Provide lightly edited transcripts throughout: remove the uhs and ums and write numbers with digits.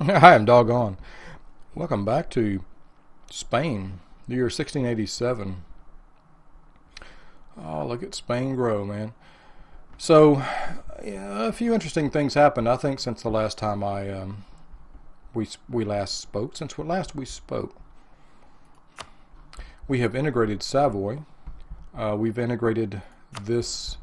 I am doggone. Welcome back to Spain, the year 1687. Oh, look at Spain grow, man. So, yeah, a few interesting things happened. I think since the last time we last spoke. Since last we spoke, we have integrated Savoy. We've integrated this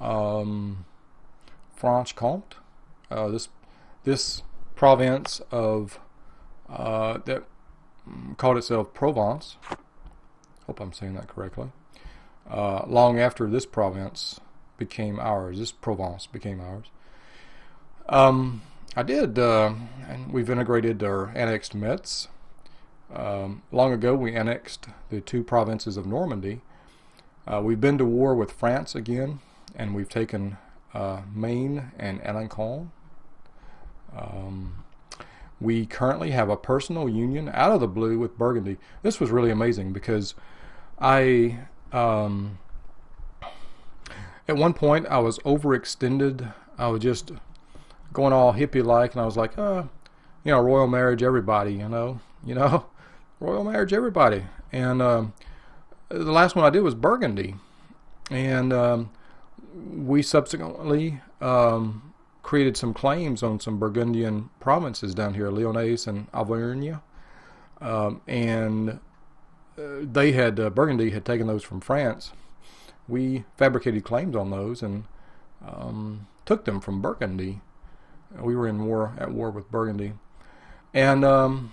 Franche-Comté, this province of that called itself Provence. Hope I'm saying that correctly. Long after this province became ours, this Provence became ours. I did, and we've integrated or annexed Metz. Long ago, we annexed the two provinces of Normandy. We've been to war with France again, and we've taken Maine and Alencon. We currently have a personal union out of the blue with Burgundy. This was really amazing because I, at one point, I was overextended. I was just going all hippie-like, and I was like, royal marriage, everybody, royal marriage, everybody. And the last one I did was Burgundy, and we subsequently created some claims on some Burgundian provinces down here, Lyonnaise and Auvergne, and they had Burgundy had taken those from France. We fabricated claims on those and took them from Burgundy. We were at war with Burgundy, and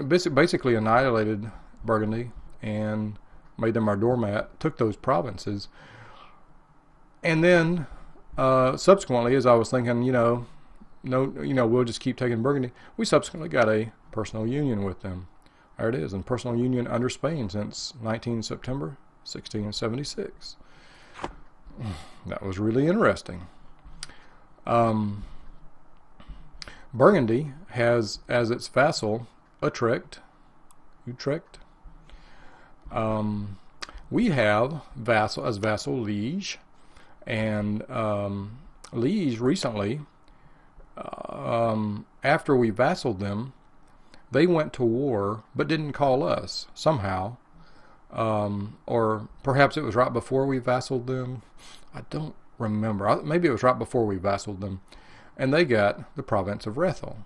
basically annihilated Burgundy and made them our doormat. Took those provinces, and then subsequently, as I was thinking, we'll just keep taking Burgundy. We subsequently got a personal union with them. There it is, and personal union under Spain since 19 September 1676. That was really interesting. Burgundy has as its vassal Utrecht. We have vassal Liege, and Liege recently, after we vassaled them, they went to war but didn't call us somehow, or perhaps it was right before we vassaled them. I don't remember. Maybe it was right before we vassaled them, and they got the province of Rethel,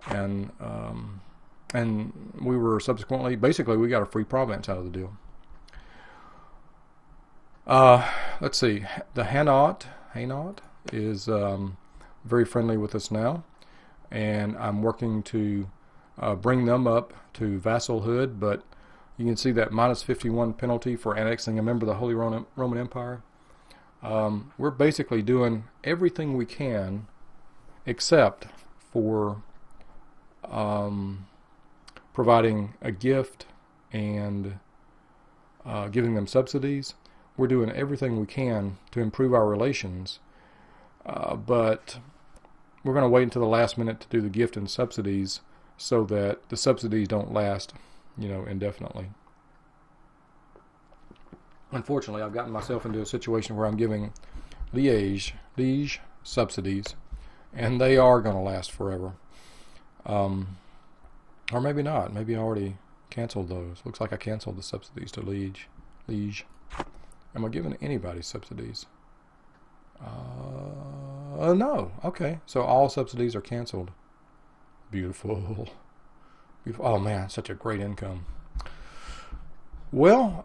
and we were subsequently, basically, we got a free province out of the deal. Let's see. The Hainaut is very friendly with us now, and I'm working to bring them up to vassalhood, but you can see that minus 51 penalty for annexing a member of the Holy Roman Empire. We're basically doing everything we can except for providing a gift and giving them subsidies. We're doing everything we can to improve our relations, but we're going to wait until the last minute to do the gift and subsidies so that the subsidies don't last, indefinitely. Unfortunately, I've gotten myself into a situation where I'm giving Liege subsidies, and they are going to last forever. Or maybe not. Maybe I already canceled those. Looks like I canceled the subsidies to Liege. Am I giving anybody subsidies? No. Okay. So all subsidies are canceled. Beautiful. Oh man, such a great income. Well,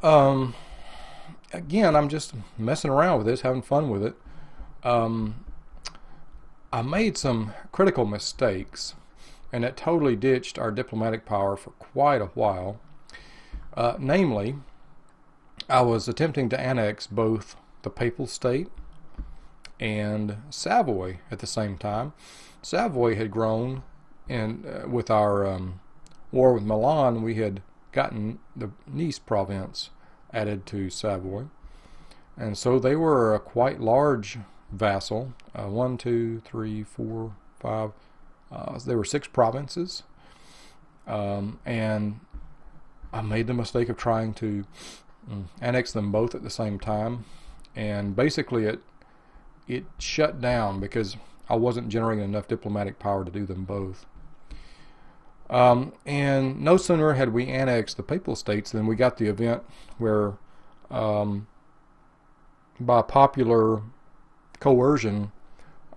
again, I'm just messing around with this, having fun with it. I made some critical mistakes, and it totally ditched our diplomatic power for quite a while. Namely, I was attempting to annex both the Papal State and Savoy at the same time. Savoy had grown, and with our war with Milan, we had gotten the Nice province added to Savoy, and so they were a quite large vassal. 1, 2, 3, 4, 5. There were 6 provinces, and I made the mistake of trying to annex them both at the same time, and basically it shut down because I wasn't generating enough diplomatic power to do them both. And no sooner had we annexed the Papal States than we got the event where, by popular coercion,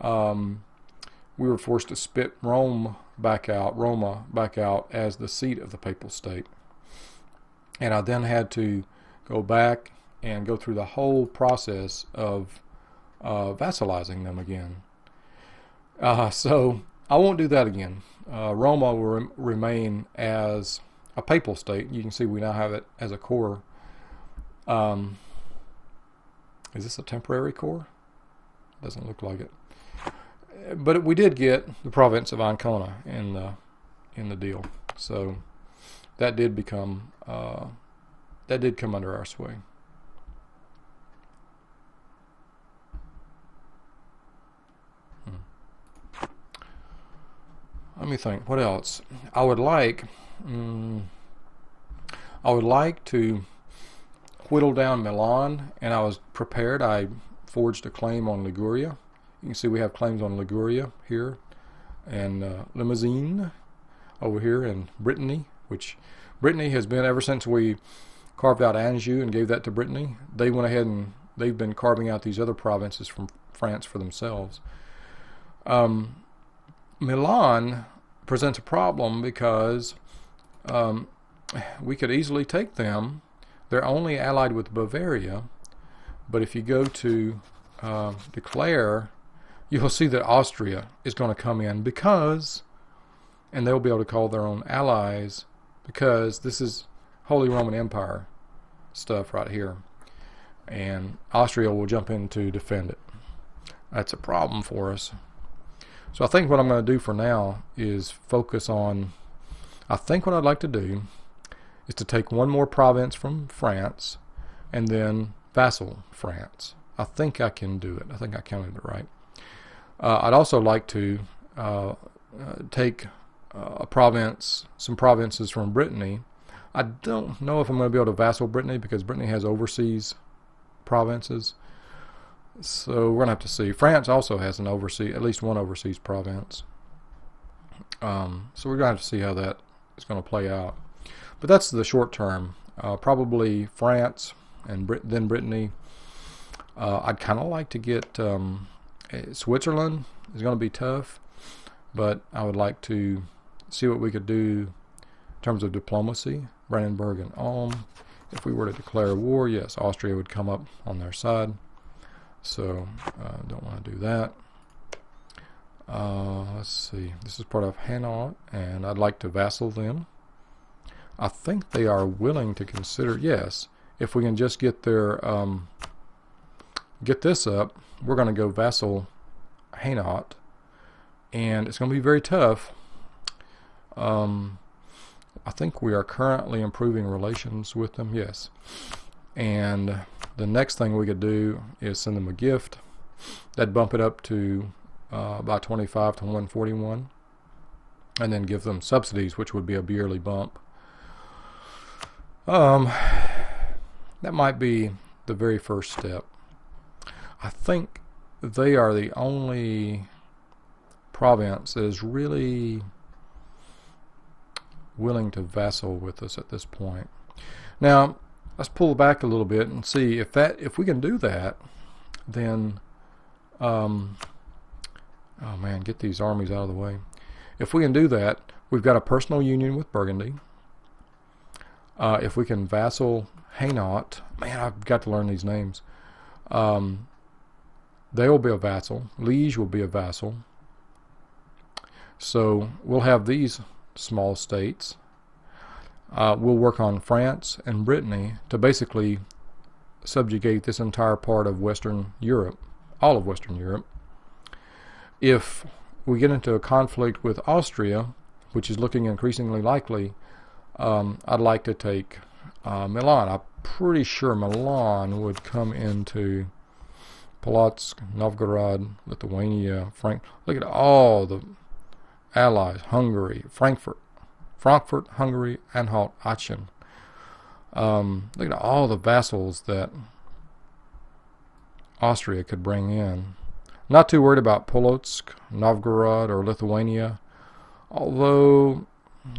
we were forced to spit Roma back out as the seat of the Papal State. And I then had to go back and go through the whole process of vassalizing them again. So I won't do that again. Roma will remain as a papal state. You can see we now have it as a core. Is this a temporary core? Doesn't look like it. But we did get the province of Ancona in the deal. So that did become that did come under our sway. Let me think. What else? I would like to whittle down Milan, and I was prepared. I forged a claim on Liguria. You can see we have claims on Liguria here, and Limousin over here, and Brittany, which Brittany has been ever since we carved out Anjou and gave that to Brittany. They went ahead and they've been carving out these other provinces from France for themselves. Milan presents a problem because we could easily take them. They're only allied with Bavaria, but if you go to declare, you'll see that Austria is going to come in because, and they'll be able to call their own allies, because this is Holy Roman Empire stuff right here, and Austria will jump in to defend it. That's a problem for us. So I think what I'm going to do for now is focus on, I think what I'd like to do is to take one more province from France and then vassal France. I think I can do it. I think I counted it right. I'd also like to take some provinces from Brittany. I don't know if I'm going to be able to vassal Brittany because Brittany has overseas provinces. So we're going to have to see. France also has at least one overseas province. So we're going to have to see how that is going to play out. But that's the short term. Probably France and then Brittany. I'd kind of like to get Switzerland. Is going to be tough, but I would like to see what we could do in terms of diplomacy. Brandenburg and Ulm. If we were to declare war, yes, Austria would come up on their side. So don't want to do that. Let's see. This is part of Hainaut, and I'd like to vassal them. I think they are willing to consider, yes, if we can just get their get this up, we're going to go vassal Hainaut, and it's going to be very tough. I think we are currently improving relations with them, yes. And the next thing we could do is send them a gift. That'd bump it up to about 25 to 141, and then give them subsidies, which would be a yearly bump. That might be the very first step. I think they are the only province that is really willing to vassal with us at this point. Now, let's pull back a little bit and see if we can do that, then oh man, get these armies out of the way. If we can do that, we've got a personal union with Burgundy. If we can vassal Hainaut, man, I've got to learn these names. They will be a vassal. Liege will be a vassal. So we'll have these small states. We'll work on France and Brittany to basically subjugate this entire part of Western Europe, all of Western Europe. If we get into a conflict with Austria, which is looking increasingly likely, I'd like to take Milan. I'm pretty sure Milan would come into Polotsk, Novgorod, Lithuania, Look at all the allies. Hungary, Frankfurt, Hungary, Anhalt, Aachen. Look at all the vassals that Austria could bring in. Not too worried about Polotsk, Novgorod, or Lithuania. Although,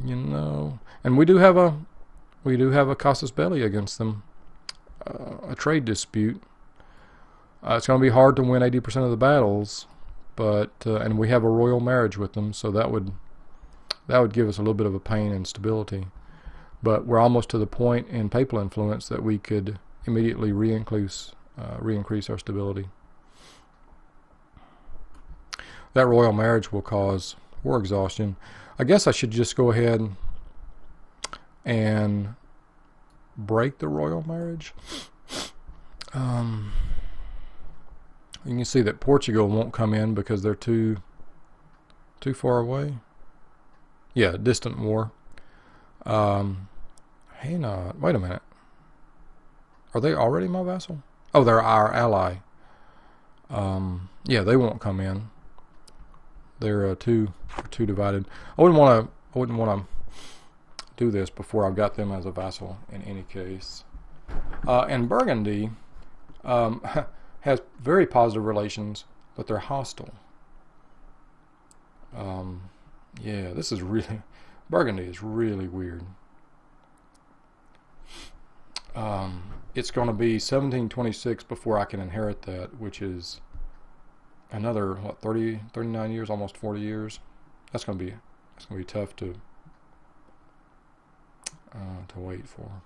you know, and we do have a casus belli against them, a trade dispute. It's going to be hard to win 80% of the battles, but and we have a royal marriage with them, so that would give us a little bit of a pain and stability. But we're almost to the point in papal influence that we could immediately re-increase our stability. That royal marriage will cause war exhaustion. I guess I should just go ahead and break the royal marriage. You can see that Portugal won't come in because they're too far away. Yeah, distant war. Hang on. Wait a minute. Are they already my vassal? Oh, they're our ally. Yeah, they won't come in. They're too divided. I wouldn't want to do this before I've got them as a vassal in any case. And Burgundy has very positive relations, but they're hostile. Yeah, this is really... Burgundy is really weird. It's going to be 1726 before I can inherit that, which is another, 39 years, almost 40 years. That's going to be tough to wait for.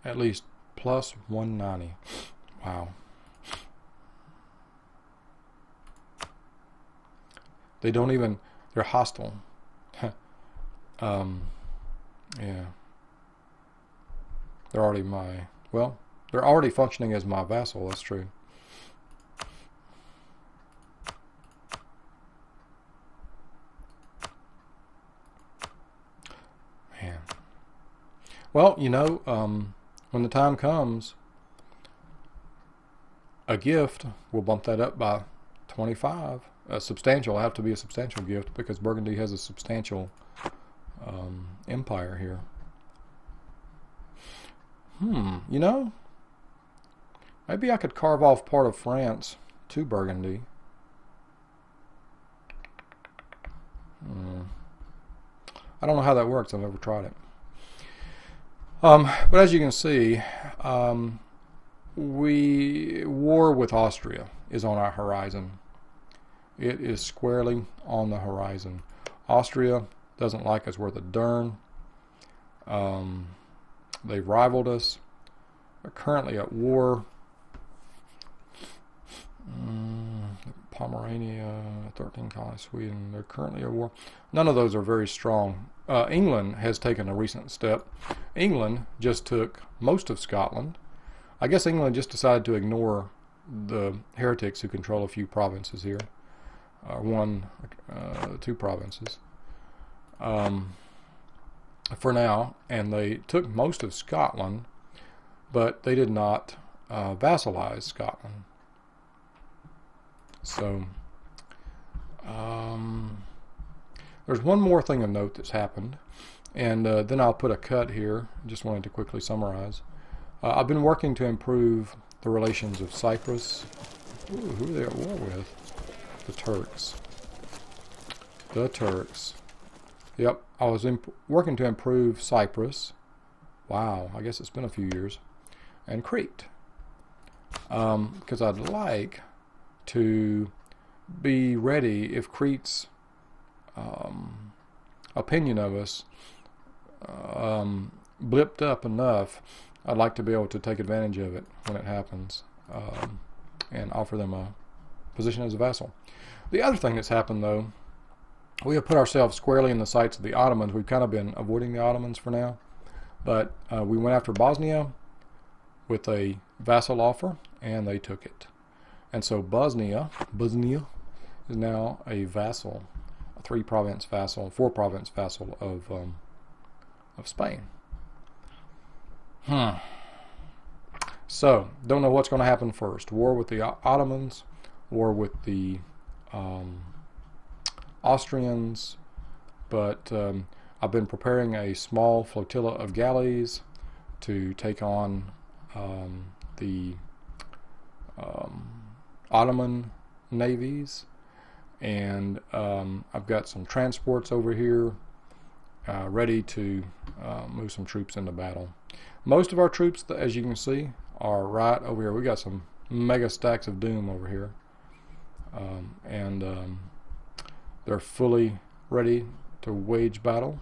At least plus 190. Wow. They don't even, they're hostile. Yeah. They're already they're already functioning as my vassal, that's true. Man. Well, you know, when the time comes, a gift will bump that up by 25. Substantial, have to be a substantial gift because Burgundy has a substantial empire here. You know, maybe I could carve off part of France to Burgundy. I don't know how that works. I've never tried it. But as you can see, war with Austria is on our horizon. It is squarely on the horizon. Austria doesn't like us worth a darn. They've rivaled us. They're currently at war. Pomerania, 13 colonies, Sweden. They're currently at war. None of those are very strong. England has taken a recent step. England just took most of Scotland. I guess England just decided to ignore the heretics who control a few provinces here. Two provinces. For now, and they took most of Scotland, but they did not vassalize Scotland. So, there's one more thing of note that's happened, and then I'll put a cut here. Just wanted to quickly summarize. I've been working to improve the relations of Cyprus. Ooh, who are they at war with? The Turks. The Turks. Yep, I was working to improve Cyprus. Wow, I guess it's been a few years. And Crete. Because I'd like to be ready if Crete's opinion of us blipped up enough. I'd like to be able to take advantage of it when it happens and offer them a position as a vassal. The other thing that's happened, though, we have put ourselves squarely in the sights of the Ottomans. We've kind of been avoiding the Ottomans for now, but we went after Bosnia with a vassal offer, and they took it. And so Bosnia is now a vassal, a 4-province vassal of Spain. So, don't know what's going to happen first. War with the Ottomans, war with the Austrians, but I've been preparing a small flotilla of galleys to take on the Ottoman navies, and I've got some transports over here ready to move some troops into battle. Most of our troops, as you can see, are right over here. We got some mega stacks of doom over here, and they're fully ready to wage battle.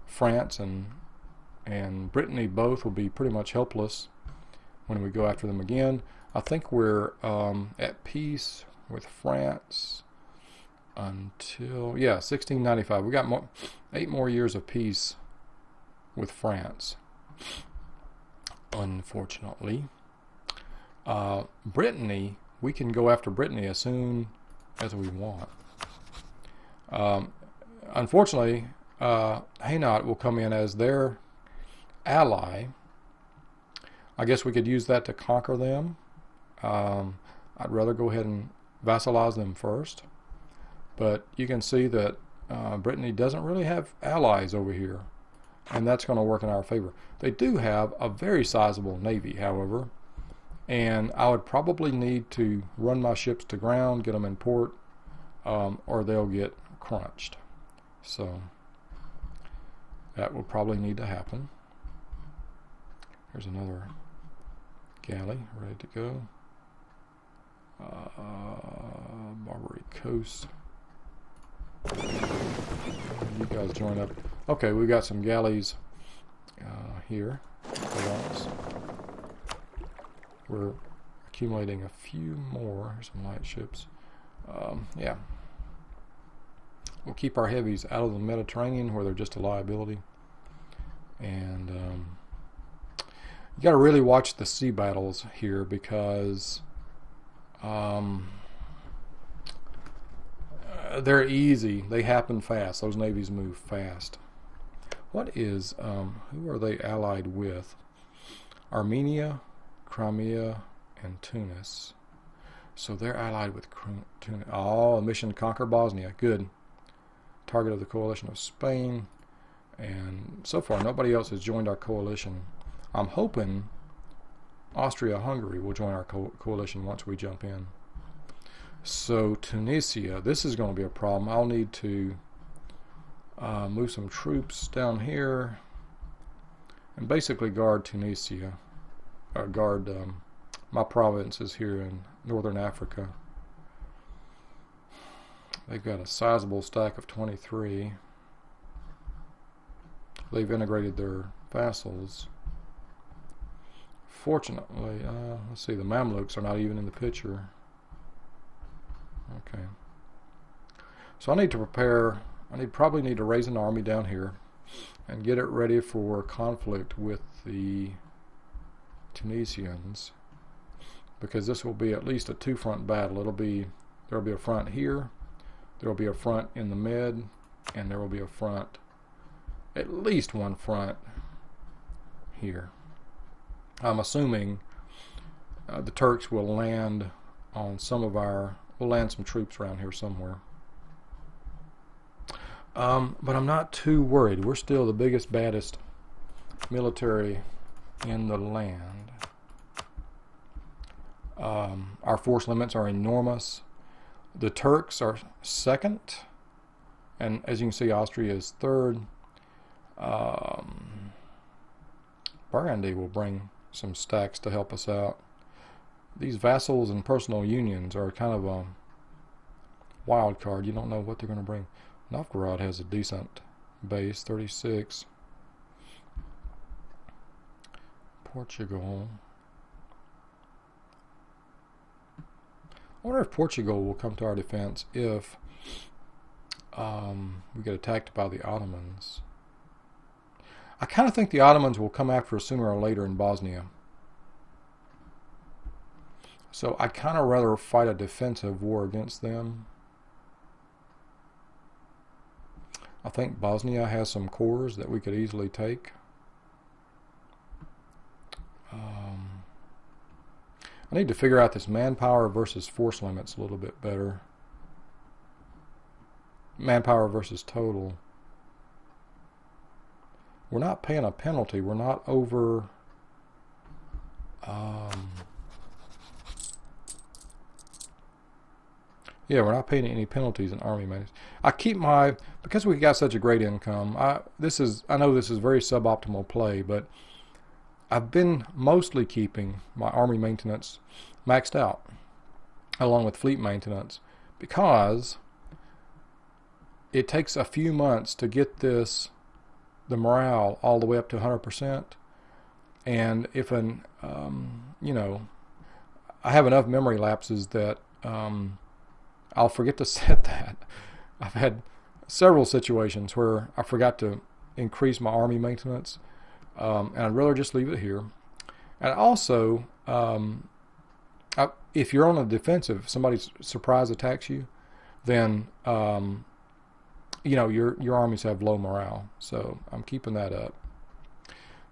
France and Brittany both will be pretty much helpless when we go after them again. I think we're at peace with France until 1695. We got 8 more years of peace with France, unfortunately. Brittany, we can go after Brittany as soon as we want. Unfortunately, Hainaut will come in as their ally. I guess we could use that to conquer them. I'd rather go ahead and vassalize them first. But you can see that Brittany doesn't really have allies over here, and that's going to work in our favor. They do have a very sizable navy, however, and I would probably need to run my ships to ground, get them in port, or they'll get crunched. So that will probably need to happen. Here's another galley ready to go. Barbary Coast. You guys join up. Okay, we got some galleys here. We're accumulating a few more. Some light ships. Yeah. We'll keep our heavies out of the Mediterranean where they're just a liability. And you got to really watch the sea battles here because they're easy. They happen fast. Those navies move fast. What is, who are they allied with? Armenia, Crimea, and Tunis. So they're allied with Tunis. Oh, a mission to conquer Bosnia. Good. Target of the coalition of Spain. And so far, nobody else has joined our coalition. I'm hoping Austria-Hungary will join our coalition once we jump in. So Tunisia, this is going to be a problem. I'll need to move some troops down here and basically guard Tunisia. Guard my provinces here in northern Africa. They've got a sizable stack of 23. They've integrated their vassals. Fortunately, let's see, the Mamluks are not even in the picture. Okay. So I need to prepare, probably need to raise an army down here and get it ready for conflict with the Tunisians, because this will be at least a 2-front battle. There'll be a front here, there will be a front in the Med, and there will be a front, at least one front here. I'm assuming the Turks will land on we'll land some troops around here somewhere. But I'm not too worried. We're still the biggest, baddest military in the land. Our force limits are enormous. The Turks are second, and as you can see, Austria is third. Burgundy will bring some stacks to help us out. These vassals and personal unions are kind of a wild card. You don't know what they're going to bring. Novgorod has a decent base, 36. Portugal. I wonder if Portugal will come to our defense if we get attacked by the Ottomans. I kind of think the Ottomans will come after us sooner or later in Bosnia. So I'd kind of rather fight a defensive war against them. I think Bosnia has some cores that we could easily take. I need to figure out this manpower versus force limits a little bit better. Manpower versus total. we're not paying a penalty. We're not over. Yeah, we're not paying any penalties in army maintenance. I keep my, because we got such a great income. I know this is very suboptimal play, but I've been mostly keeping my army maintenance maxed out, along with fleet maintenance, because it takes a few months to get the morale all the way up to 100%. And if I have enough memory lapses that I'll forget to set that. I've had several situations where I forgot to increase my army maintenance, and I'd rather just leave it here. And also, if you're on the defensive, if somebody surprise attacks you, then your armies have low morale. So I'm keeping that up.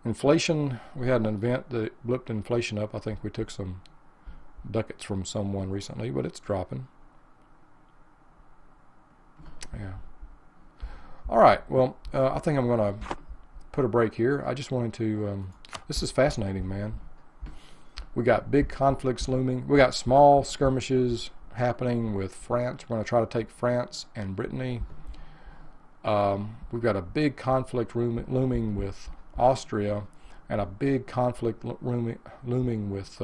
Inflation, we had an event that blipped inflation up. I think we took some ducats from someone recently, but it's dropping. Yeah. All right. Well, I think I'm going to put a break here. I just wanted to. This is fascinating, man. We got big conflicts looming. We got small skirmishes happening with France. We're going to try to take France and Brittany. We've got a big conflict looming with Austria, and a big conflict looming with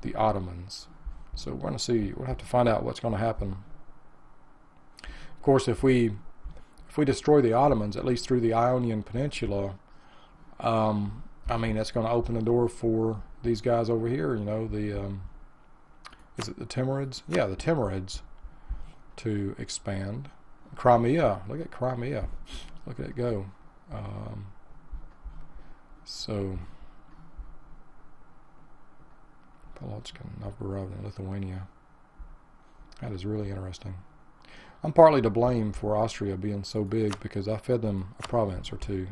the Ottomans. So we're going to see. We'll have to find out what's going to happen. Of course, if we destroy the Ottomans, at least through the Ionian Peninsula, that's going to open the door for these guys over here. Is it the Timurids? Yeah, the Timurids to expand. Crimea. Look at Crimea. Look at it go. Polotsk, Novgorod, and Lithuania. That is really interesting. I'm partly to blame for Austria being so big because I fed them a province or two.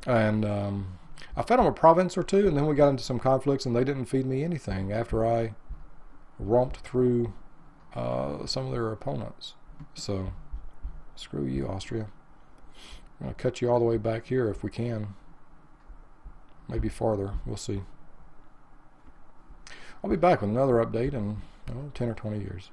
And I fed them a province or two, and then we got into some conflicts, and they didn't feed me anything after I romped through some of their opponents. So, screw you, Austria. I'm going to cut you all the way back here if we can. Maybe farther. We'll see. I'll be back with another update in 10 or 20 years.